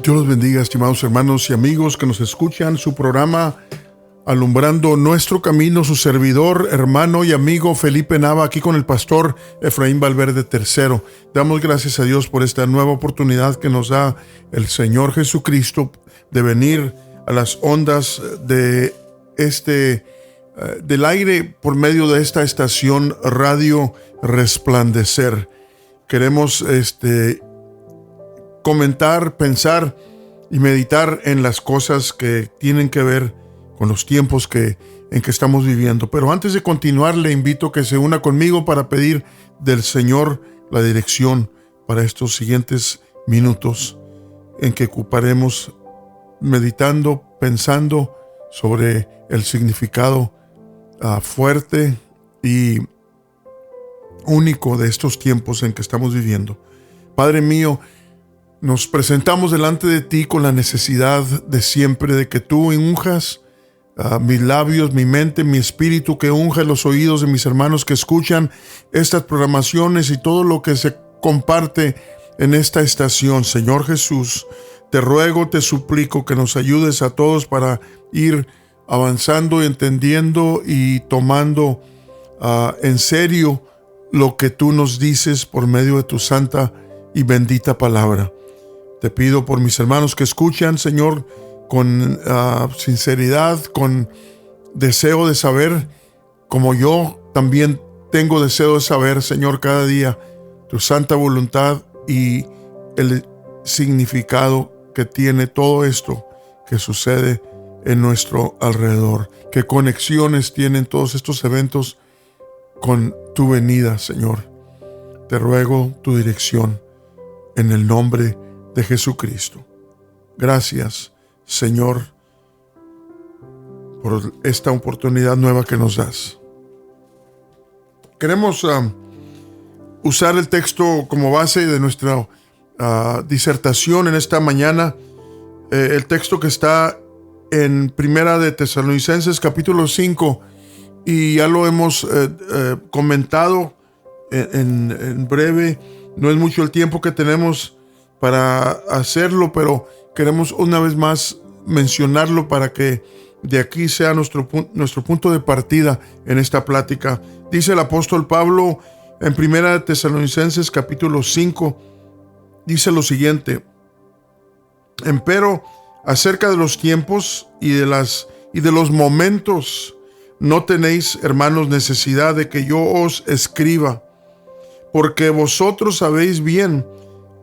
Dios los bendiga, estimados hermanos y amigos que nos escuchan. Su programa Alumbrando Nuestro Camino, su servidor, hermano y amigo Felipe Nava, aquí con el pastor Efraín Valverde III. Damos gracias a Dios por esta nueva oportunidad que nos da el Señor Jesucristo de venir a las ondas de del aire por medio de esta estación Radio Resplandecer. Queremos comentar, pensar y meditar en las cosas que tienen que ver con los tiempos en que estamos viviendo. Pero antes de continuar, le invito a que se una conmigo para pedir del Señor la dirección para estos siguientes minutos en que ocuparemos meditando, pensando sobre el significado fuerte y único de estos tiempos en que estamos viviendo. Padre mío, nos presentamos delante de ti con la necesidad de siempre de que tú unjas mis labios, mi mente, mi espíritu, que unja los oídos de mis hermanos que escuchan estas programaciones y todo lo que se comparte en esta estación. Señor Jesús, te ruego, te suplico que nos ayudes a todos para ir avanzando, entendiendo y tomando en serio lo que tú nos dices por medio de tu santa y bendita palabra. Te pido por mis hermanos que escuchan, Señor, con sinceridad, con deseo de saber, como yo también tengo deseo de saber, Señor, cada día tu santa voluntad y el significado que tiene todo esto que sucede en nuestro alrededor. ¿Qué conexiones tienen todos estos eventos con tu venida, Señor? Te ruego tu dirección en el nombre de Jesucristo. Gracias, Señor, por esta oportunidad nueva que nos das. Queremos usar el texto como base de nuestra disertación en esta mañana. El texto que está en Primera de Tesalonicenses capítulo 5, y ya lo hemos comentado en breve. No es mucho el tiempo que tenemos para hacerlo, pero queremos una vez más mencionarlo para que de aquí sea nuestro punto de partida en esta plática. Dice el apóstol Pablo en Primera de Tesalonicenses capítulo 5, dice lo siguiente: empero acerca de los tiempos y de los momentos no tenéis, hermanos, necesidad de que yo os escriba, porque vosotros sabéis bien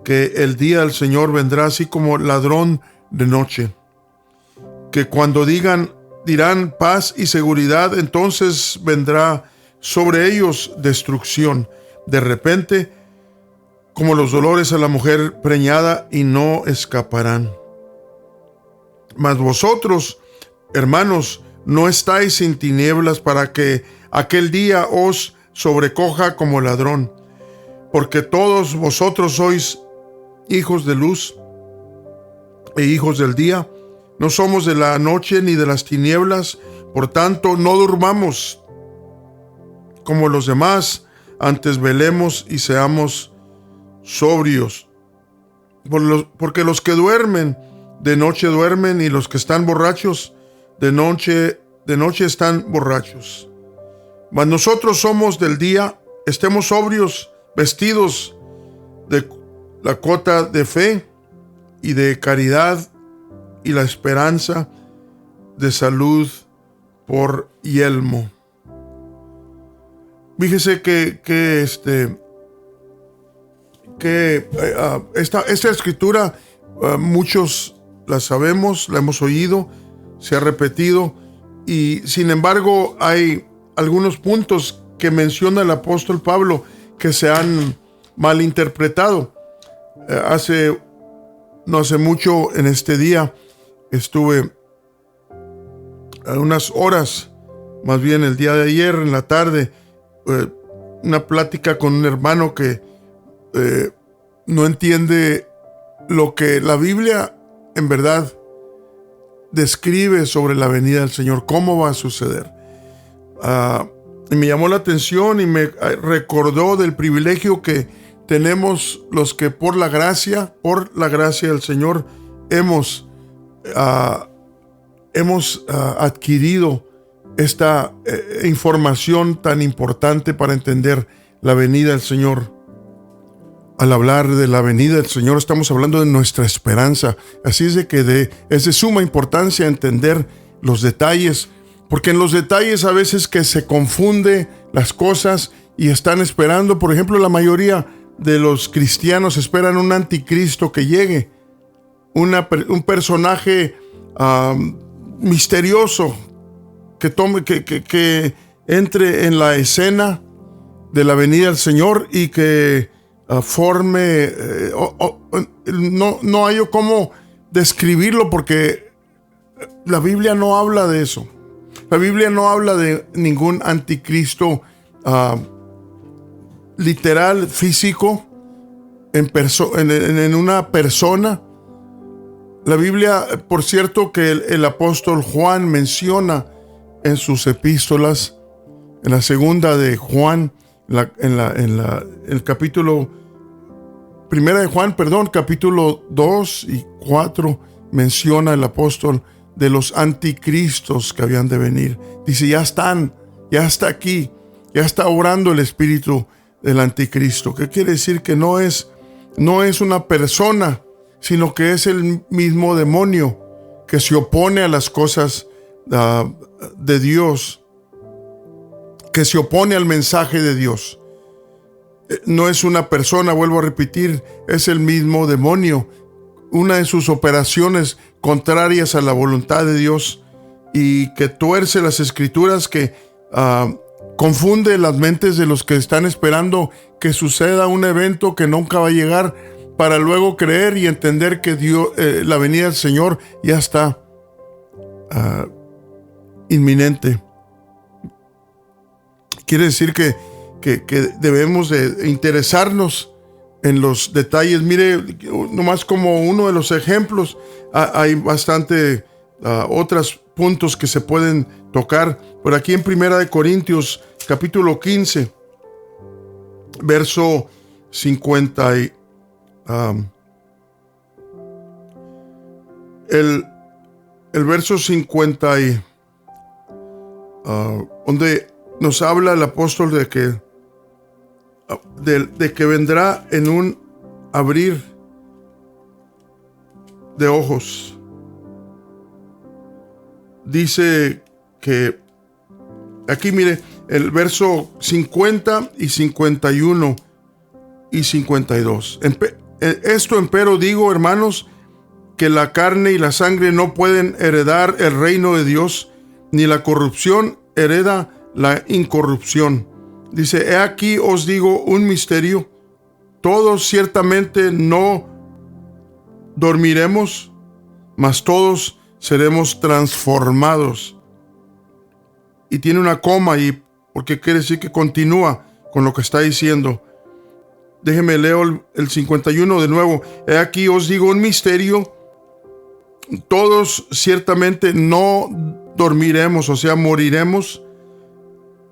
que el día del Señor vendrá así como ladrón de noche, que cuando dirán paz y seguridad, entonces vendrá sobre ellos destrucción, de repente, como los dolores a la mujer preñada, y no escaparán. Mas vosotros, hermanos, no estáis en tinieblas para que aquel día os sobrecoja como ladrón, porque todos vosotros sois hijos de luz e hijos del día. No somos de la noche ni de las tinieblas. Por tanto, no durmamos como los demás, antes velemos y seamos sobrios. Porque los que duermen de noche duermen, y los que están borrachos de noche están borrachos. Mas nosotros somos del día, estemos sobrios, vestidos de la cota de fe y de caridad y la esperanza de salud por yelmo. Fíjese que esta escritura muchos la sabemos, la hemos oído, se ha repetido, y sin embargo hay algunos puntos que menciona el apóstol Pablo que se han malinterpretado. No hace mucho, en este día, estuve unas horas, más bien el día de ayer en la tarde, una plática con un hermano que no entiende lo que la Biblia en verdad describe sobre la venida del Señor, cómo va a suceder. Y me llamó la atención y me recordó del privilegio que tenemos los que por la gracia del Señor hemos adquirido esta información tan importante para entender la venida del Señor. Al hablar de la venida del Señor, estamos hablando de nuestra esperanza. Así es de que es de suma importancia entender los detalles, porque en los detalles a veces que se confunde las cosas y están esperando. Por ejemplo, la mayoría de los cristianos esperan un anticristo que llegue, un personaje misterioso que entre en la escena de la venida del Señor y que forme, no hay cómo describirlo, porque la Biblia no habla de eso. La Biblia no habla de ningún anticristo literal, físico, en una persona. La Biblia, por cierto, que el apóstol Juan menciona en sus epístolas, en la segunda de Juan, el capítulo, primera de Juan, capítulo 2 y 4, menciona el apóstol de los anticristos que habían de venir. Dice, ya está aquí, ya está obrando el espíritu del anticristo. ¿Qué quiere decir? Que no es una persona, sino que es el mismo demonio que se opone a las cosas de Dios, que se opone al mensaje de Dios. No es una persona, vuelvo a repetir, es el mismo demonio, una de sus operaciones contrarias a la voluntad de Dios, y que tuerce las escrituras, que confunde las mentes de los que están esperando que suceda un evento que nunca va a llegar, para luego creer y entender que Dios, la venida del Señor ya está inminente. Quiere decir que debemos de interesarnos en los detalles. Mire, nomás como uno de los ejemplos, hay bastante otros puntos que se pueden tocar. Por aquí en 1 Corintios, capítulo 15, verso 50. El verso 50, donde nos habla el apóstol de que vendrá en un abrir de ojos. Dice que aquí, mire, el verso 50 y 51 y 52. Esto empero digo, hermanos, que la carne y la sangre no pueden heredar el reino de Dios, ni la corrupción hereda la incorrupción. Dice, he aquí os digo un misterio: todos ciertamente no dormiremos, mas todos seremos transformados. Y tiene una coma ahí, porque quiere decir que continúa con lo que está diciendo. Déjeme leo el 51 de nuevo. He aquí os digo un misterio: todos ciertamente no dormiremos, o sea, moriremos,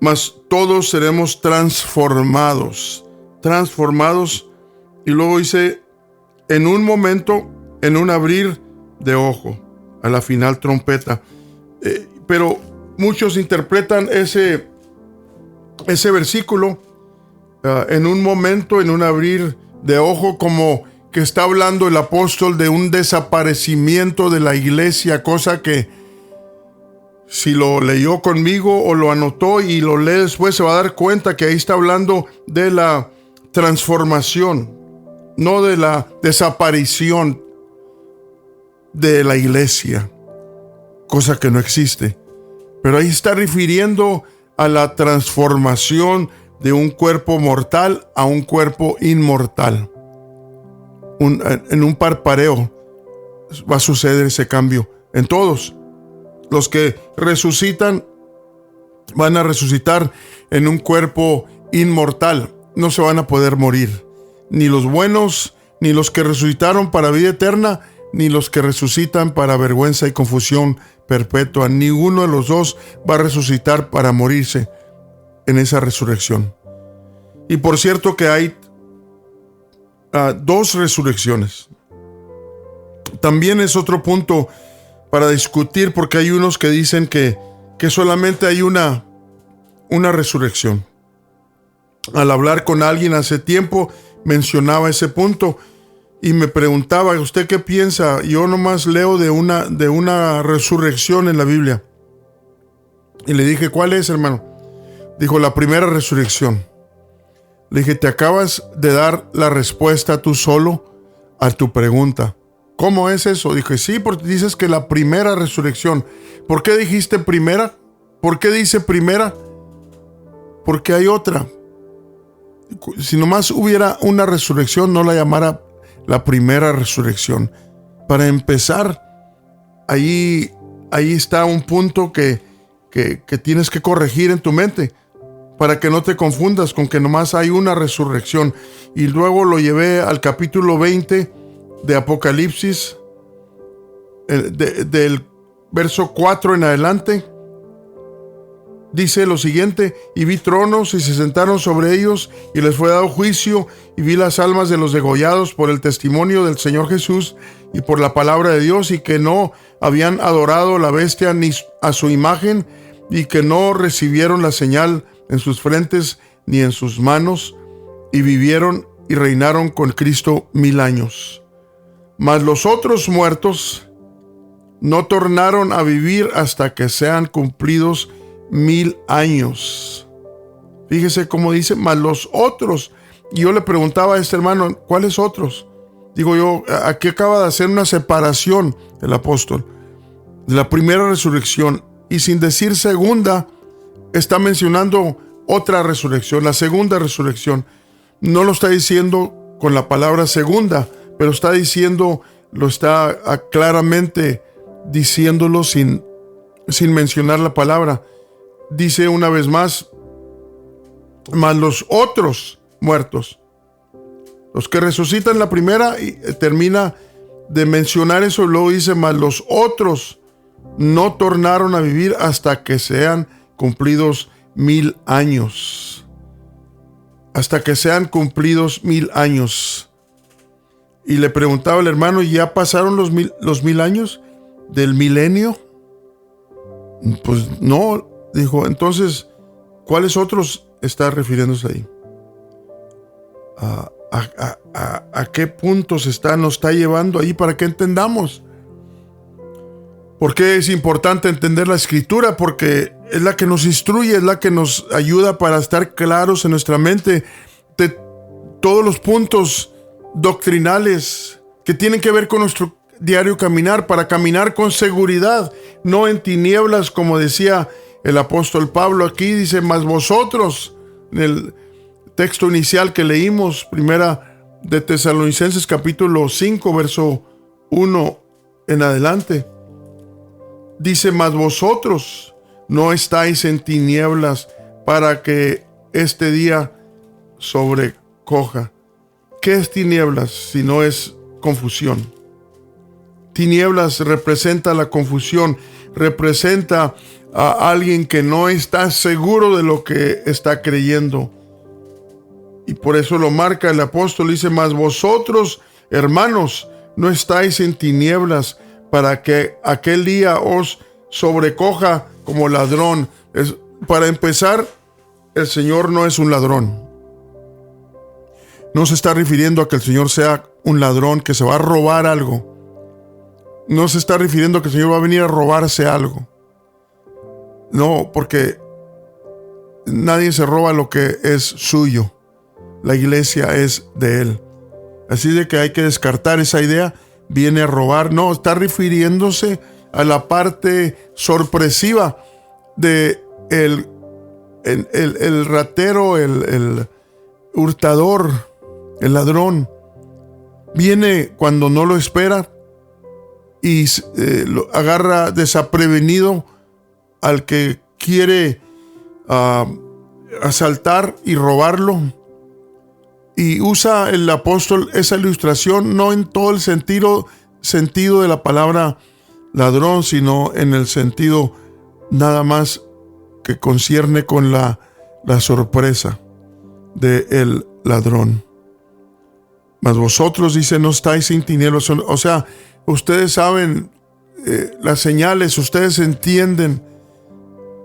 mas todos seremos transformados. Y luego dice, en un momento, en un abrir de ojo, a la final trompeta. Pero muchos interpretan ese versículo, en un momento, en un abrir de ojo, como que está hablando el apóstol de un desaparecimiento de la iglesia, cosa que si lo leyó conmigo o lo anotó y lo lee después, se va a dar cuenta que ahí está hablando de la transformación, no de la desaparición de la iglesia, cosa que no existe. Pero ahí está refiriendo a la transformación de un cuerpo mortal a un cuerpo inmortal. En un parpadeo va a suceder ese cambio en todos. Los que resucitan van a resucitar en un cuerpo inmortal. No se van a poder morir. Ni los buenos, ni los que resucitaron para vida eterna, ni los que resucitan para vergüenza y confusión perpetua. Ninguno de los dos va a resucitar para morirse en esa resurrección. Y por cierto que hay dos resurrecciones. también es otro punto para discutir, porque hay unos que dicen que solamente hay una resurrección. Al hablar con alguien hace tiempo mencionaba ese punto y me preguntaba, ¿usted qué piensa? Yo nomás leo de una resurrección en la Biblia. Y le dije, ¿cuál es, hermano? Dijo, la primera resurrección. Le dije, te acabas de dar la respuesta tú solo a tu pregunta. ¿Cómo es eso? Dije, sí, porque dices que la primera resurrección. ¿Por qué dijiste primera? ¿Por qué dice primera? Porque hay otra. Si nomás hubiera una resurrección, no la llamara la primera resurrección. Para empezar, ahí está un punto que tienes que corregir en tu mente, para que no te confundas con que nomás hay una resurrección. Y luego lo llevé al capítulo 20 de Apocalipsis, del verso 4 en adelante. Dice lo siguiente: y vi tronos y se sentaron sobre ellos, y les fue dado juicio, y vi las almas de los degollados por el testimonio del Señor Jesús y por la palabra de Dios, y que no habían adorado la bestia ni a su imagen, y que no recibieron la señal en sus frentes ni en sus manos, y vivieron y reinaron con Cristo 1000 años. Mas los otros muertos no tornaron a vivir hasta que sean cumplidos 1000 años. Fíjese cómo dice, mas los otros. Y yo le preguntaba a este hermano, ¿cuáles otros? Digo yo, aquí acaba de hacer una separación el apóstol de la primera resurrección, y sin decir segunda, está mencionando otra resurrección, la segunda resurrección. No lo está diciendo con la palabra segunda, pero está diciendo, lo está claramente diciéndolo sin mencionar la palabra. Dice una vez más, mas los otros muertos, los que resucitan la primera, y termina de mencionar eso, y luego dice, mas los otros no tornaron a vivir hasta que sean cumplidos 1000 años. Hasta que sean cumplidos 1000 años. Y le preguntaba al hermano, ¿ya pasaron los 1000 años del milenio? Pues no, dijo. Entonces, ¿cuáles otros está refiriéndose ahí? ¿A qué puntos nos está llevando ahí para que entendamos? ¿Por qué es importante entender la Escritura? Porque es la que nos instruye, es la que nos ayuda para estar claros en nuestra mente de todos los puntos doctrinales que tienen que ver con nuestro diario caminar, para caminar con seguridad, no en tinieblas, como decía el apóstol Pablo. Aquí dice, mas vosotros, en el texto inicial que leímos, primera de Tesalonicenses capítulo 5, verso 1 en adelante, dice, mas vosotros no estáis en tinieblas para que este día sobrecoja. ¿Qué es tinieblas si no es confusión? Tinieblas representa la confusión, representa a alguien que no está seguro de lo que está creyendo. Y por eso lo marca el apóstol, dice, mas vosotros, hermanos, no estáis en tinieblas para que aquel día os sobrecoja como ladrón. Para empezar, el Señor no es un ladrón. No se está refiriendo a que el Señor sea un ladrón que se va a robar algo. No se está refiriendo a que el Señor va a venir a robarse algo. No, porque nadie se roba lo que es suyo. La iglesia es de Él. Así de que hay que descartar esa idea. Viene a robar. No, está refiriéndose a la parte sorpresiva de el ratero, el hurtador, el ladrón. Viene cuando no lo espera y lo agarra desaprevenido al que quiere asaltar y robarlo. Y usa el apóstol esa ilustración no en todo el sentido de la palabra ladrón, sino en el sentido nada más que concierne con la sorpresa del ladrón. Mas vosotros, dice, no estáis en tinieblas. O sea, Ustedes saben las señales, ustedes entienden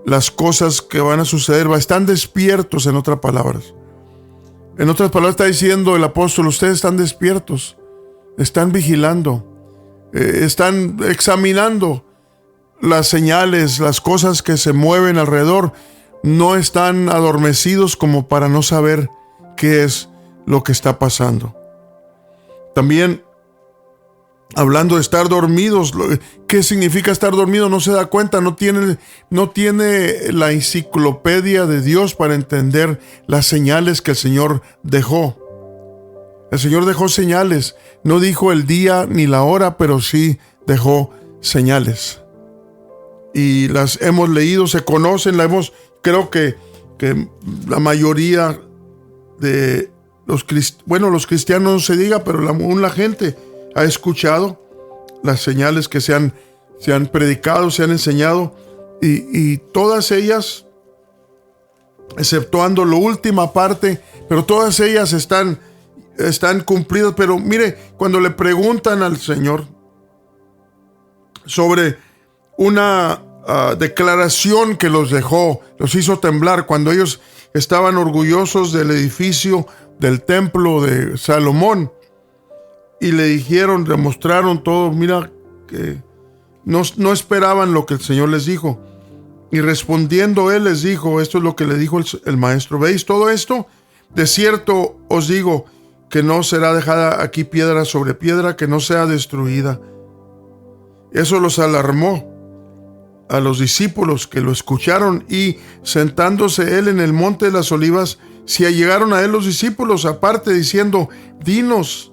las cosas que van a suceder, están despiertos, en otras palabras. En otras palabras está diciendo el apóstol, ustedes están despiertos, están vigilando, están examinando las señales, las cosas que se mueven alrededor. No están adormecidos como para no saber qué es lo que está pasando. También, hablando de estar dormidos, ¿qué significa estar dormido? No se da cuenta, no tiene la enciclopedia de Dios para entender las señales que el Señor dejó. El Señor dejó señales, no dijo el día ni la hora, pero sí dejó señales. Y las hemos leído, se conocen, creo que la mayoría de los cristianos no se diga, pero la gente ha escuchado las señales que se han predicado, se han enseñado, y todas ellas, exceptuando la última parte, pero todas ellas están cumplidas. Pero mire, cuando le preguntan al Señor sobre una declaración que los hizo temblar cuando ellos estaban orgullosos del edificio del templo de Salomón, y le mostraron todo, mira, que no esperaban lo que el Señor les dijo. Y respondiendo él les dijo, esto es lo que le dijo el maestro: ¿veis todo esto? De cierto os digo que no será dejada aquí piedra sobre piedra que no sea destruida. Eso los alarmó a los discípulos, que lo escucharon, y sentándose él en el monte de las olivas, se allegaron a él los discípulos aparte, diciendo: dinos,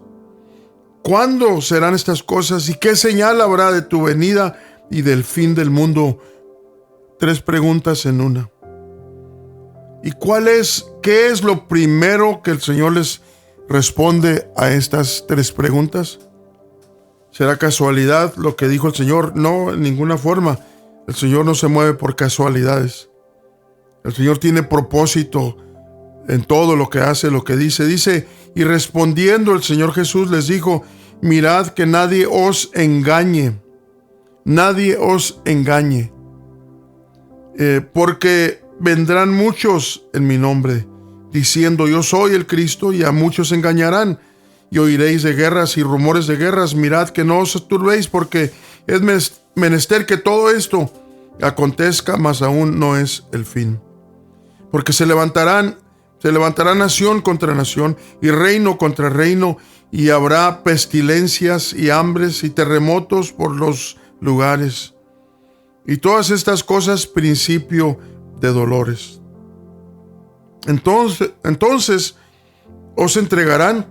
¿cuándo serán estas cosas? ¿Y qué señal habrá de tu venida y del fin del mundo? 3 preguntas en una. ¿Y qué es lo primero que el Señor les responde a estas 3 preguntas? ¿Será casualidad lo que dijo el Señor? No, en ninguna forma. El Señor no se mueve por casualidades. El Señor tiene propósito en todo lo que hace, lo que dice. Dice, y respondiendo el Señor Jesús les dijo: mirad que nadie os engañe. Nadie os engañe. Porque vendrán muchos en mi nombre, diciendo: yo soy el Cristo, y a muchos engañarán. Y oiréis de guerras y rumores de guerras. Mirad que no os turbéis, porque es menester que todo esto acontezca, mas aún no es el fin. Porque se levantará nación contra nación y reino contra reino, y habrá pestilencias y hambres y terremotos por los lugares. Y todas estas cosas principio de dolores. Entonces os entregarán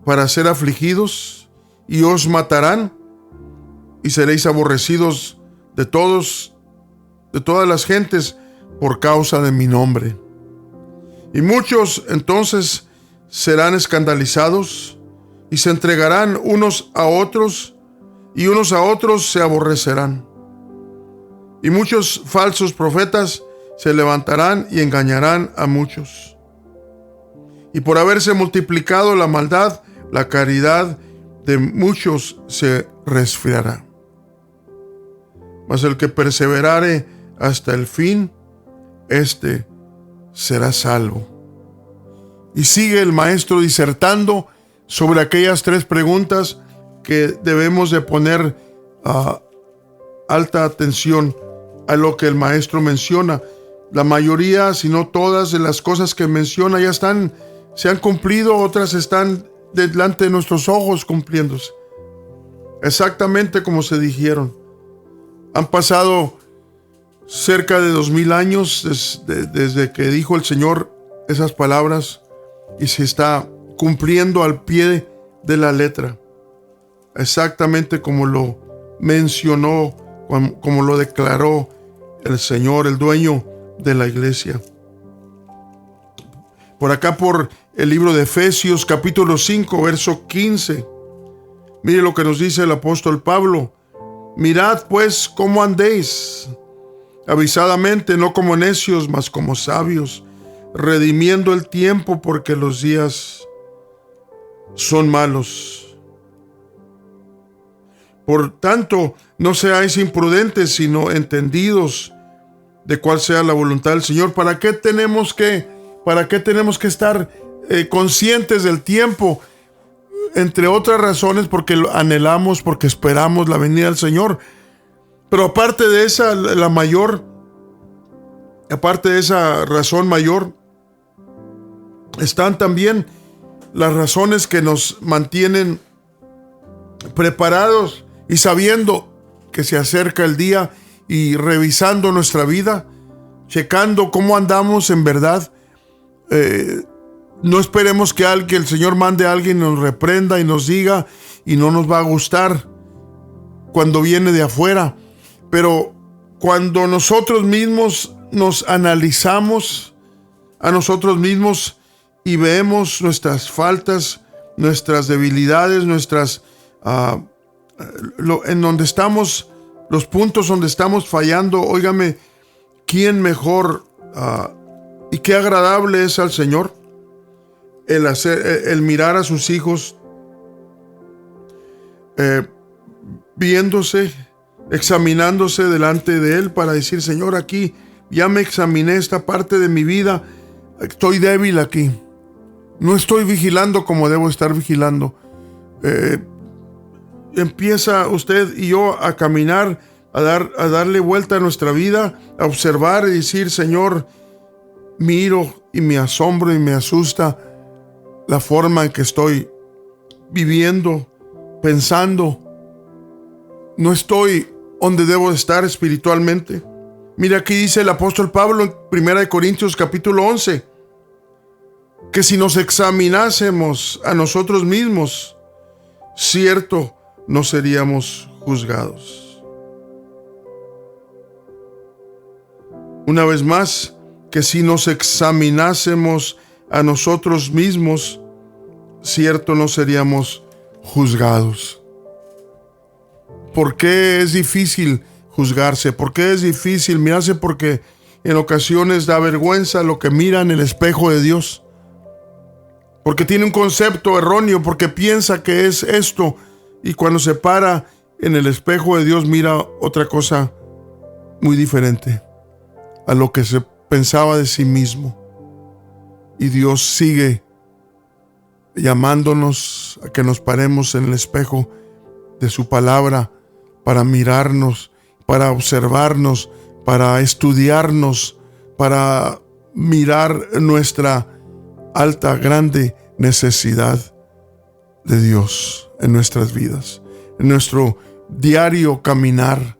para ser afligidos, y os matarán, y seréis aborrecidos de todas las gentes por causa de mi nombre. Y muchos entonces serán escandalizados, y se entregarán unos a otros, y unos a otros se aborrecerán. Y muchos falsos profetas se levantarán y engañarán a muchos. Y por haberse multiplicado la maldad, la caridad de muchos se resfriará. Mas el que perseverare hasta el fin, éste será salvo. Y sigue el maestro disertando sobre aquellas 3 preguntas que debemos de poner alta atención a lo que el maestro menciona. La mayoría, si no todas, de las cosas que menciona ya se han cumplido, otras están delante de nuestros ojos cumpliéndose, exactamente como se dijeron. Han pasado cerca de 2000 años desde que dijo el Señor esas palabras, y se está cumpliendo al pie de la letra, exactamente como lo mencionó, como lo declaró el Señor, el dueño de la iglesia. Por acá, por el libro de Efesios, capítulo 5, verso 15. Mire lo que nos dice el apóstol Pablo: mirad pues cómo andéis, avisadamente, no como necios, mas como sabios, redimiendo el tiempo, porque los días son malos. Por tanto, no seáis imprudentes, sino entendidos de cuál sea la voluntad del Señor. ¿Para qué tenemos que estar conscientes del tiempo? Entre otras razones, porque lo anhelamos, porque esperamos la venida del Señor. Pero aparte de esa razón mayor, están también las razones que nos mantienen preparados y sabiendo que se acerca el día y revisando nuestra vida, checando cómo andamos en verdad. No esperemos que el Señor mande a alguien y nos reprenda y nos diga, y no nos va a gustar cuando viene de afuera. Pero cuando nosotros mismos nos analizamos a nosotros mismos y vemos nuestras faltas, nuestras debilidades, en donde estamos, los puntos donde estamos fallando, óigame, ¿quién mejor y qué agradable es al Señor el mirar a sus hijos viéndose, examinándose delante de Él para decir: Señor, aquí ya me examiné esta parte de mi vida, estoy débil aquí, no estoy vigilando como debo estar vigilando. Empieza usted y yo a caminar, a darle vuelta a nuestra vida, a observar y decir: Señor, miro y me asombro y me asusta la forma en que estoy viviendo, pensando. No estoy donde debo estar espiritualmente. Mira, aquí dice el apóstol Pablo en 1 Corintios capítulo 11, que si nos examinásemos a nosotros mismos, cierto, no seríamos juzgados. Una vez más, que si nos examinásemos a nosotros mismos, cierto, no seríamos juzgados. ¿Por qué es difícil juzgarse? ¿Por qué es difícil mirarse? Porque en ocasiones da vergüenza lo que mira en el espejo de Dios. Porque tiene un concepto erróneo, porque piensa que es esto, y cuando se para en el espejo de Dios mira otra cosa muy diferente a lo que se pensaba de sí mismo. Y Dios sigue llamándonos a que nos paremos en el espejo de su palabra para mirarnos, para observarnos, para estudiarnos, para mirar nuestra alta, grande necesidad de Dios en nuestras vidas, en nuestro diario caminar.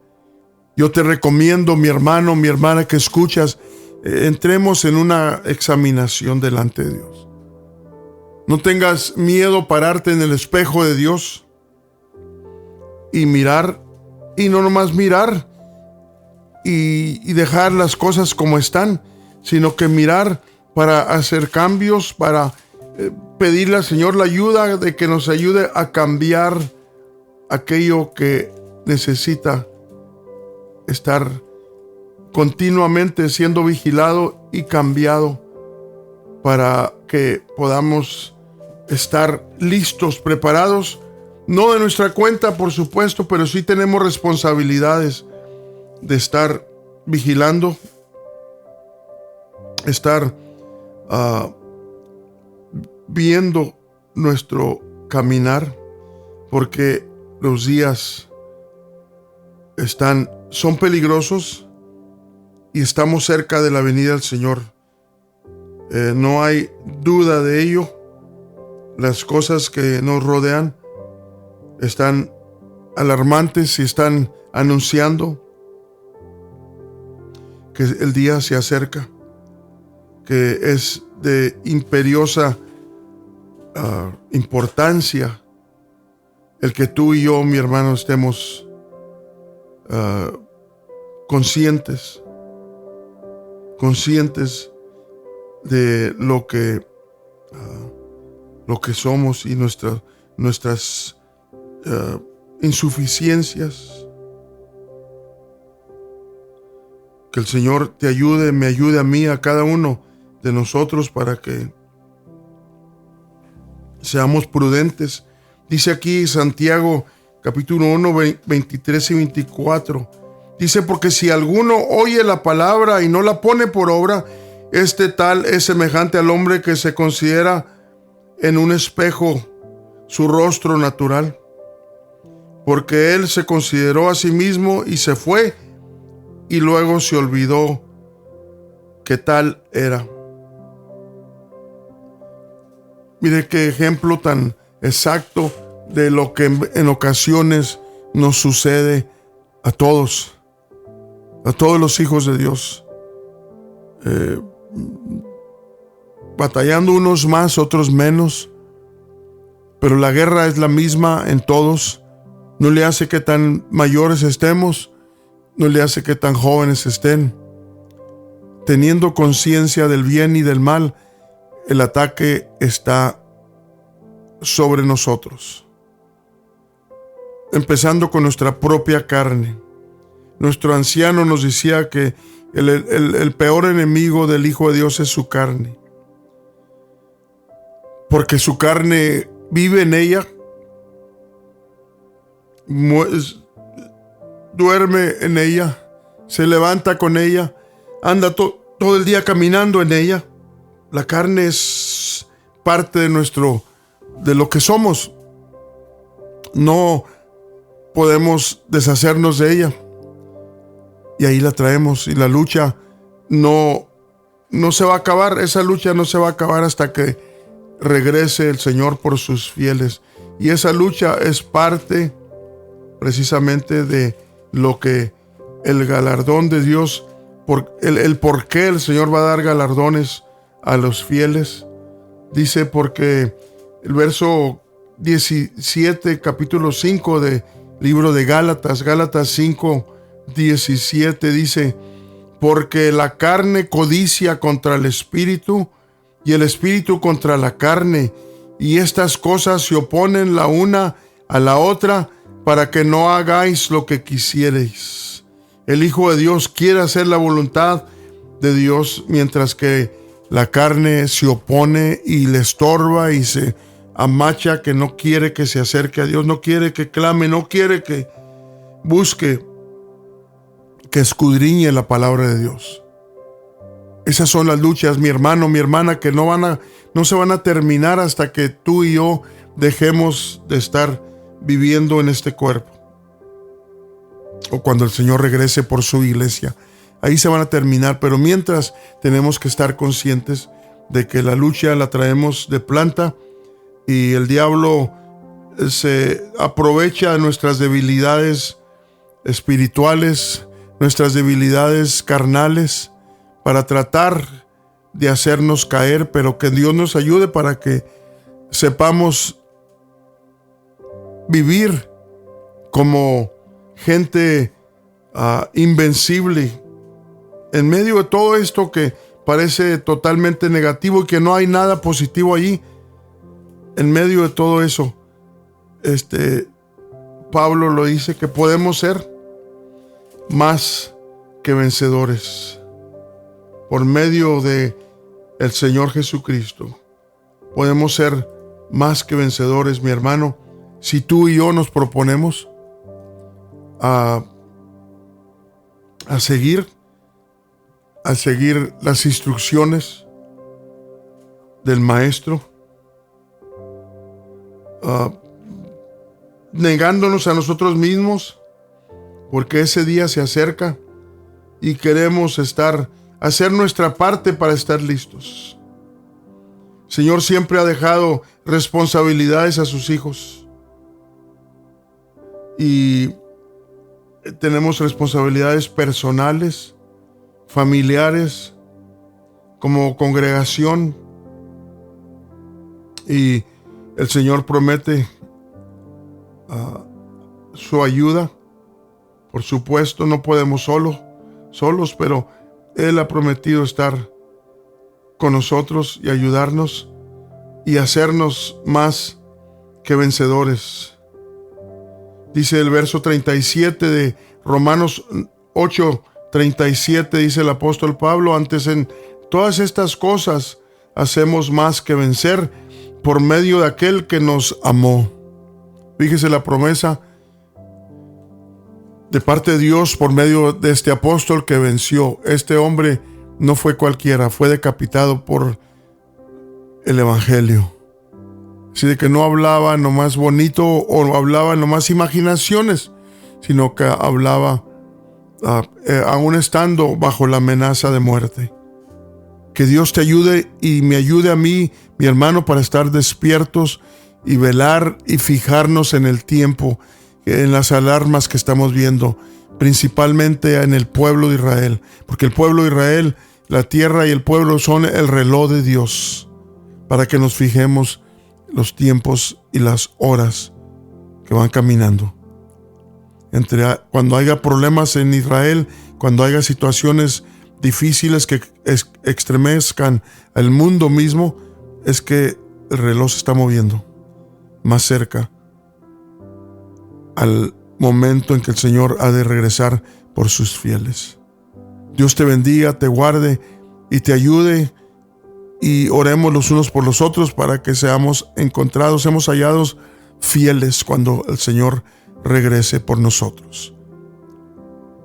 Yo te recomiendo, mi hermano, mi hermana que escuchas, entremos en una examinación delante de Dios. No tengas miedo pararte en el espejo de Dios y mirar, y no nomás mirar y dejar las cosas como están, sino que mirar para hacer cambios, para pedirle al Señor la ayuda de que nos ayude a cambiar aquello que necesita estar continuamente siendo vigilado y cambiado para que podamos estar listos, preparados, no de nuestra cuenta, por supuesto, pero sí tenemos responsabilidades de estar vigilando, estar viendo nuestro caminar, porque los días son peligrosos y estamos cerca de la venida del Señor. No hay duda de ello. Las cosas que nos rodean están alarmantes y están anunciando que el día se acerca, que es de imperiosa importancia el que tú y yo, mi hermano, estemos conscientes de lo que somos y nuestras insuficiencias. Que el Señor te ayude, me ayude a mí, a cada uno de nosotros, para que seamos prudentes. Dice aquí Santiago capítulo 1, 23 y 24. Dice, porque si alguno oye la palabra y no la pone por obra, este tal es semejante al hombre que se considera en un espejo su rostro natural, porque él se consideró a sí mismo y se fue, y luego se olvidó que tal era. Mire qué ejemplo tan exacto de lo que en ocasiones nos sucede a todos los hijos de Dios. Batallando unos más, otros menos, pero la guerra es la misma en todos. No le hace que tan mayores estemos, no le hace que tan jóvenes estén. Teniendo conciencia del bien y del mal, el ataque está sobre nosotros. Empezando con nuestra propia carne. Nuestro anciano nos decía que el peor enemigo del Hijo de Dios es su carne. Porque su carne vive en ella, duerme en ella, se levanta con ella, anda todo el día caminando en ella. La carne es parte de lo que somos. No podemos deshacernos de ella. Y ahí la traemos, y la lucha no se va a acabar. Esa lucha no se va a acabar hasta que regrese el Señor por sus fieles. Y esa lucha es parte precisamente de lo que el galardón de Dios, el por qué el Señor va a dar galardones a los fieles. Dice, porque el verso 17, capítulo 5 de libro de Gálatas 5:17 dice, porque la carne codicia contra el espíritu y el espíritu contra la carne, y estas cosas se oponen la una a la otra para que no hagáis lo que quisierais. El Hijo de Dios quiere hacer la voluntad de Dios, mientras que la carne se opone y le estorba y se amacha, que no quiere que se acerque a Dios, no quiere que clame, no quiere que busque, que escudriñe la palabra de Dios. Esas son las luchas, mi hermano, mi hermana, que no se van a terminar hasta que tú y yo dejemos de estar viviendo en este cuerpo, o cuando el Señor regrese por su iglesia. Ahí se van a terminar, pero mientras tenemos que estar conscientes de que la lucha la traemos de planta, y el diablo se aprovecha de nuestras debilidades espirituales, nuestras debilidades carnales, para tratar de hacernos caer, pero que Dios nos ayude para que sepamos vivir como gente invencible en medio de todo esto que parece totalmente negativo y que no hay nada positivo allí. En medio de todo eso, Pablo lo dice, que podemos ser más que vencedores por medio de el Señor Jesucristo. Podemos ser más que vencedores, mi hermano, si tú y yo nos proponemos a seguir las instrucciones del Maestro, negándonos a nosotros mismos, porque ese día se acerca y queremos hacer nuestra parte para estar listos. El Señor siempre ha dejado responsabilidades a sus hijos, y tenemos responsabilidades personales, familiares, como congregación, y el Señor promete su ayuda. Por supuesto, no podemos solos, pero Él ha prometido estar con nosotros y ayudarnos y hacernos más que vencedores. Dice el verso 37 de Romanos 8:37, dice el apóstol Pablo, antes en todas estas cosas hacemos más que vencer por medio de aquel que nos amó. Fíjese la promesa, de parte de Dios por medio de este apóstol que venció. Este hombre no fue cualquiera, fue decapitado por el evangelio. Así de que no hablaba nomás bonito o hablaba nomás imaginaciones, sino que hablaba aún estando bajo la amenaza de muerte. Que Dios te ayude y me ayude a mí, mi hermano, para estar despiertos y velar y fijarnos en el tiempo, en las alarmas que estamos viendo, principalmente en el pueblo de Israel, porque el pueblo de Israel, la tierra y el pueblo son el reloj de Dios, para que nos fijemos los tiempos y las horas que van caminando. Cuando haya problemas en Israel, cuando haya situaciones difíciles que extremezcan al mundo mismo, es que el reloj se está moviendo más cerca al momento en que el Señor ha de regresar por sus fieles. Dios te bendiga, te guarde y te ayude, y oremos los unos por los otros para que seamos hallados fieles cuando el Señor regrese por nosotros.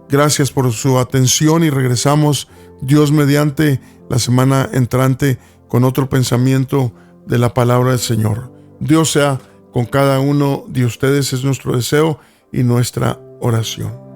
Gracias por su atención y regresamos, Dios mediante, la semana entrante con otro pensamiento de la palabra del Señor. Dios sea con cada uno de ustedes, es nuestro deseo y nuestra oración.